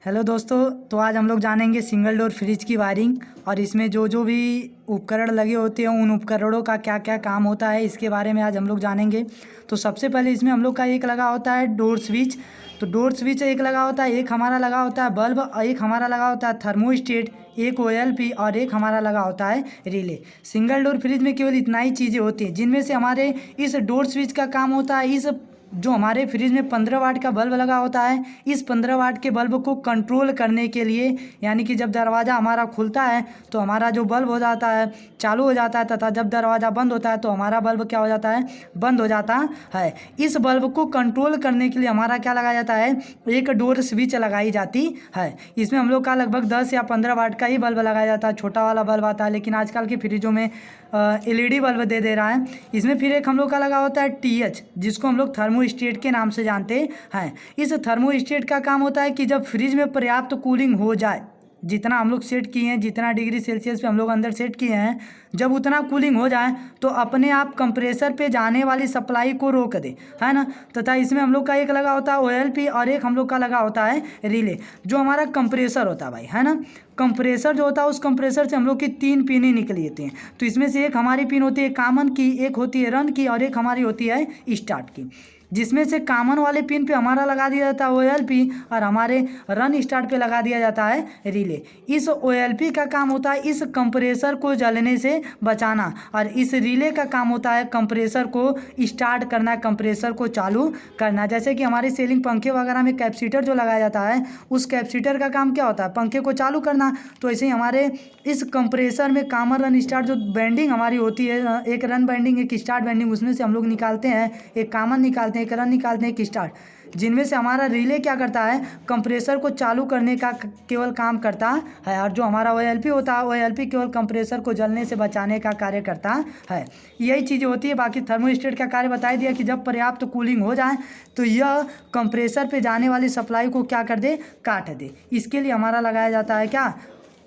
Hello दोस्तों, तो आज हम लोग जानेंगे सिंगल डोर फ्रिज की वायरिंग और इसमें जो जो भी उपकरण लगे होते हैं उन उपकरणों का क्या क्या काम होता है इसके बारे में आज हम लोग जानेंगे। तो सबसे पहले इसमें हम लोग का एक लगा होता है डोर स्विच। तो डोर स्विच एक लगा होता है, एक हमारा लगा होता है बल्ब और एक हमारा लगा होता है थर्मोस्टेट, एक OLP और एक हमारा लगा होता है रिले। सिंगल डोर फ्रिज में केवल इतना ही चीज़ें होती हैं जिनमें से हमारे इस डोर स्विच का काम होता है इस जो हमारे फ्रिज में 15 वाट का बल्ब लगा होता है, इस 15 वाट के बल्ब को कंट्रोल करने के लिए, यानी कि जब दरवाज़ा हमारा खुलता है तो हमारा जो बल्ब हो जाता है चालू हो जाता है, तथा जब दरवाज़ा बंद होता है तो हमारा बल्ब क्या हो जाता है, बंद हो जाता है। इस बल्ब को कंट्रोल करने के लिए हमारा क्या लगाया जाता है, एक डोर स्विच लगाई जाती है। इसमें हम लोग का लगभग 10 या 15 वाट का ही बल्ब लगाया जाता है, छोटा वाला बल्ब आता है, लेकिन आजकल के फ्रिजों में LED बल्ब दे रहा है। इसमें फिर एक हम लोग का लगा होता है TH, जिसको हम लोग थर्मोस्टेट के नाम से जानते हैं। इस थर्मोस्टेट का काम होता है कि जब फ्रिज में पर्याप्त कूलिंग हो जाए, जितना हम लोग सेट किए हैं, जितना डिग्री सेल्सियस पे हम लोग अंदर सेट किए हैं, जब उतना कूलिंग हो जाए तो अपने आप कंप्रेसर पे जाने वाली सप्लाई को रोक दे, है ना। तथा इसमें हम लोग का एक लगा होता है OLP और एक हम लोग का लगा होता है रिले, जो हमारा कंप्रेसर होता है भाई, है ना। कंप्रेसर जो होता है उस कंप्रेसर से हम लोग की 3 पिनें निकली होती हैं। तो इसमें से एक हमारी पिन होती है कॉमन की, एक होती है रन की और एक हमारी होती है स्टार्ट की। जिसमें से कॉमन वाले पिन पे हमारा लगा दिया जाता है OLP और हमारे रन स्टार्ट पे लगा दिया जाता है रिले। इस OLP का काम होता है इस कंप्रेसर को जलने से बचाना और इस रिले का काम होता है कंप्रेसर को स्टार्ट करना, कंप्रेसर को चालू करना। जैसे कि हमारे सीलिंग पंखे वगैरह में कैपेसिटर जो लगाया जाता है, उस कैपेसिटर का काम क्या होता है, पंखे को चालू करना। तो ऐसे ही हमारे इस कंप्रेसर में कॉमन रन स्टार्ट जो बैंडिंग हमारी होती है, एक रन बैंडिंग एक स्टार्ट बैंडिंग, उसमें से हम लोग निकालते हैं एक कॉमन निकालते हैं, एक रन निकालते हैं, एक स्टार्ट, जिनमें से हमारा रिले क्या करता है, कंप्रेसर को चालू करने का केवल काम करता है। और जो हमारा OLP होता है, OLP केवल कंप्रेसर को जलने से बचाने का कार्य करता है। यही चीज़ें होती है। बाकी थर्मोस्टेट का कार्य बता दिया कि जब पर्याप्त कूलिंग हो जाए तो यह कंप्रेसर पे जाने वाली सप्लाई को क्या कर दे, काट दे। इसके लिए हमारा लगाया जाता है क्या,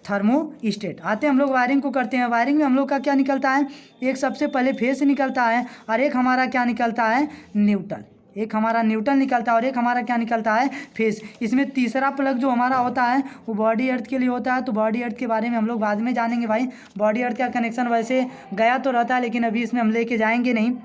थर्मोस्टेट। आते हैं हम लोग वायरिंग को करते हैं। वायरिंग में हम लोग का क्या निकलता है, एक सबसे पहले फेस निकलता है और एक हमारा क्या निकलता है, न्यूट्रल। एक हमारा न्यूट्रल निकलता है और एक हमारा क्या निकलता है, फेस। इसमें तीसरा प्लग जो हमारा होता है वो बॉडी अर्थ के लिए होता है। तो बॉडी अर्थ के बारे में हम लोग बाद में जानेंगे भाई। बॉडी अर्थ का कनेक्शन वैसे गया तो रहता है, लेकिन अभी इसमें हम लेके जाएंगे नहीं।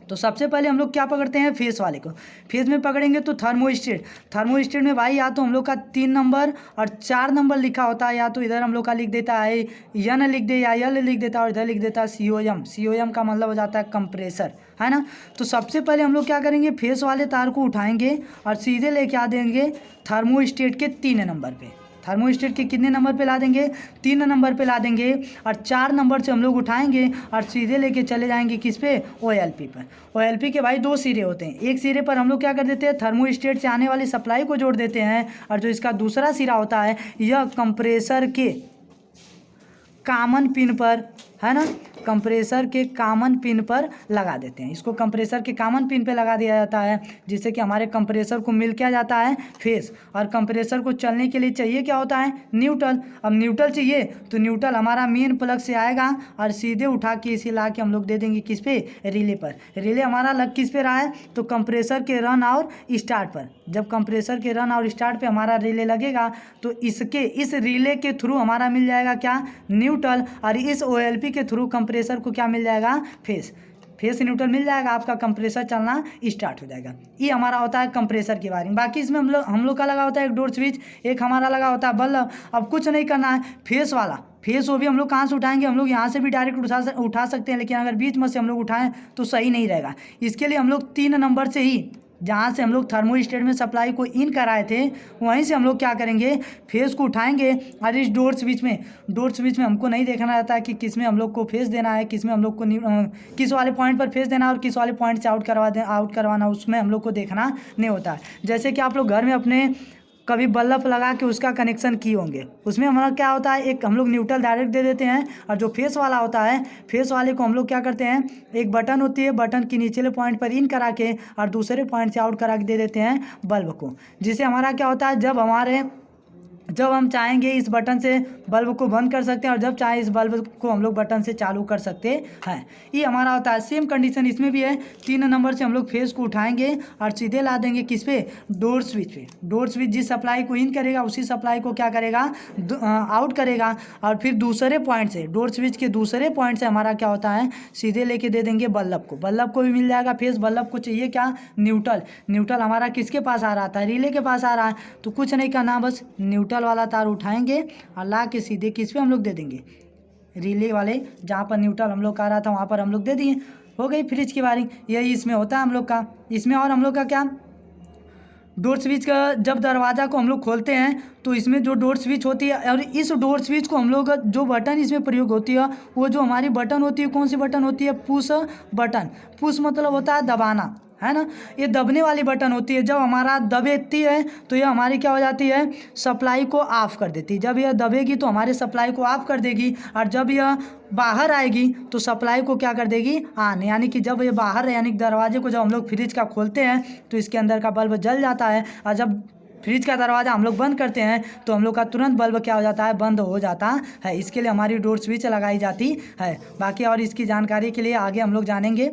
तो सबसे पहले हम लोग क्या पकड़ते हैं, फेस वाले को। फेस में पकड़ेंगे तो थर्मोस्टेट। थर्मोस्टेट में भाई या तो हम लोग का 3 नंबर और 4 नंबर लिखा होता है, या तो इधर हम लोग का लिख देता है यन लिख दे या यल लिख देता है, और इधर लिख देता है COM। COM का मतलब हो जाता है कंप्रेसर, है ना। तो सबसे पहले हम लोग क्या करेंगे, फेस वाले तार को उठाएंगे और सीधे लेके आ देंगे थर्मोस्टेट के 3 नंबर पे। थर्मोस्टेट के कितने नंबर पे ला देंगे, 3 नंबर पे ला देंगे। और 4 नंबर से हम लोग उठाएंगे और सीधे लेके चले जाएंगे किस पे, OLP पर। OLP के भाई 2 सिरे होते हैं। एक सिरे पर हम लोग क्या कर देते हैं, थर्मोस्टेट से आने वाली सप्लाई को जोड़ देते हैं, और जो इसका दूसरा सिरा होता है यह कंप्रेसर के कॉमन पिन पर, है ना, कंप्रेसर के कॉमन पिन पर लगा देते हैं। इसको कंप्रेसर के कॉमन पिन पे लगा दिया जाता है, जिससे कि हमारे कंप्रेसर को मिल क्या जाता है, फेस। और कंप्रेसर को चलने के लिए चाहिए क्या होता है, न्यूट्रल। अब न्यूट्रल चाहिए तो न्यूट्रल हमारा मेन प्लग से आएगा और सीधे उठा के इसे ला के हम लोग दे देंगे किस पे, रिले पर। रिले हमारा लग किस पे रहा है, तो कंप्रेसर के रन और स्टार्ट पर। जब कंप्रेसर के रन और स्टार्ट पे हमारा रिले लगेगा तो इस रिले के थ्रू हमारा मिल जाएगा क्या, न्यूट्रल। और इस OLP के थ्रू कंप्रेसर को क्या मिल जाएगा, फेस न्यूट्रल मिल जाएगा, आपका कंप्रेसर चलना स्टार्ट हो जाएगा। ये हमारा होता है कंप्रेसर की वायरिंग। बाकी इसमें हम लोग का लगा होता है एक डोर स्विच, एक हमारा लगा होता है बल्ब। अब कुछ नहीं करना है, फेस वाला फेस वो भी हम लोग कहाँ से उठाएंगे, हम लोग यहाँ से भी डायरेक्ट उठा सकते हैं, लेकिन अगर बीच में से हम लोग उठाएं तो सही नहीं रहेगा। इसके लिए हम लोग 3 नंबर से ही, जहाँ से हम लोग थर्मोस्टेट में सप्लाई को इन कराए थे, वहीं से हम लोग क्या करेंगे, फेस को उठाएंगे। और इस डोर स्विच में हमको नहीं देखना रहता है कि किस में हम लोग को फेस देना है, किस में हम लोग को किस वाले पॉइंट पर फेस देना है और किस वाले पॉइंट से आउट करवाना, उसमें हम लोग को देखना नहीं होता है। जैसे कि आप लोग घर में अपने कभी बल्ब लगा के उसका कनेक्शन किए होंगे, उसमें हमारा क्या होता है, एक हम लोग न्यूट्रल डायरेक्ट दे देते हैं, और जो फेस वाला होता है, फेस वाले को हम लोग क्या करते हैं, एक बटन होती है, बटन के निचले पॉइंट पर इन करा के और दूसरे पॉइंट से आउट करा के दे देते हैं बल्ब को। जिससे हमारा क्या होता है, जब हम चाहेंगे इस बटन से बल्ब को बंद कर सकते हैं और जब चाहे इस बल्ब को हम लोग बटन से चालू कर सकते हैं। ये हमारा होता है। सेम कंडीशन इसमें भी है। 3 नंबर से हम लोग फेस को उठाएंगे और सीधे ला देंगे किस पे, डोर स्विच पे। डोर स्विच जिस सप्लाई को इन करेगा उसी सप्लाई को क्या करेगा, आउट करेगा। और फिर दूसरे पॉइंट से, डोर स्विच के दूसरे पॉइंट से हमारा क्या होता है, सीधे लेके दे देंगे बल्ब को। बल्ब को भी मिल जाएगा फेस। बल्ब को चाहिए क्या, न्यूट्रल। न्यूट्रल हमारा किसके पास आ रहा था, रिले के पास आ रहा है। तो कुछ नहीं करना, बस न्यूट्रल वाला तार उठाएंगे और ला के सीधे किस पे हम लोग दे देंगे, रिले वाले जहाँ पर न्यूट्रल हम लोग का आ रहा था वहाँ पर हम लोग दे दिए। हो गई फ्रिज की वायरिंग। यही इसमें होता है हम लोग का। इसमें और हम लोग का क्या, डोर स्विच का जब दरवाज़ा को हम लोग खोलते हैं तो इसमें जो डोर स्विच होती है, और इस डोर स्विच को हम लोग जो बटन इसमें प्रयोग होती है वो जो हमारी बटन होती है, कौन सी बटन होती है, पुश बटन। पुश मतलब होता है दबाना, है ना। ये दबने वाली बटन होती है। जब हमारा दबेती है तो ये हमारी क्या हो जाती है, सप्लाई को ऑफ कर देती है। जब यह दबेगी तो हमारे सप्लाई को ऑफ कर देगी, और जब यह बाहर आएगी तो सप्लाई को क्या कर देगी, ऑन। यानी कि जब ये बाहर, यानी कि दरवाजे को जब हम लोग फ्रिज का खोलते हैं तो इसके अंदर का बल्ब जल जाता है, और जब फ्रिज का दरवाज़ा हम लोग बंद करते हैं तो हम लोग का तुरंत बल्ब क्या हो जाता है, बंद हो जाता है। इसके लिए हमारी डोर स्विच लगाई जाती है। बाकी और इसकी जानकारी के लिए आगे हम लोग जानेंगे।